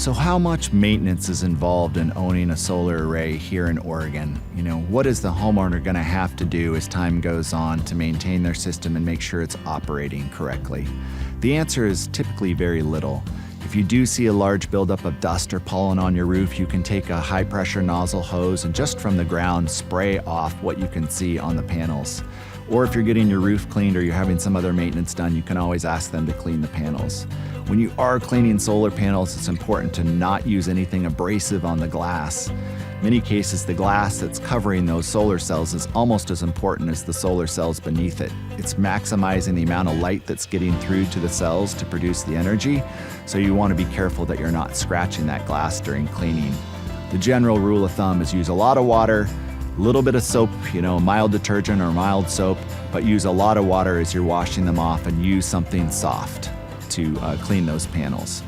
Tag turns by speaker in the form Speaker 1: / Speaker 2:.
Speaker 1: So how much maintenance is involved in owning a solar array here in Oregon? What is the homeowner going to have to do as time goes on to maintain their system and make sure it's operating correctly? The answer is typically very little. If you do see a large buildup of dust or pollen on your roof, you can take a high-pressure nozzle hose and just from the ground spray off what you can see on the panels. Or if you're getting your roof cleaned or you're having some other maintenance done, you can always ask them to clean the panels. When you are cleaning solar panels, it's important to not use anything abrasive on the glass. In many cases, the glass that's covering those solar cells is almost as important as the solar cells beneath it. It's maximizing the amount of light that's getting through to the cells to produce the energy, so you want to be careful that you're not scratching that glass during cleaning. The general rule of thumb is use a lot of water, a little bit of soap, mild detergent or mild soap, but use a lot of water as you're washing them off and use something soft to clean those panels.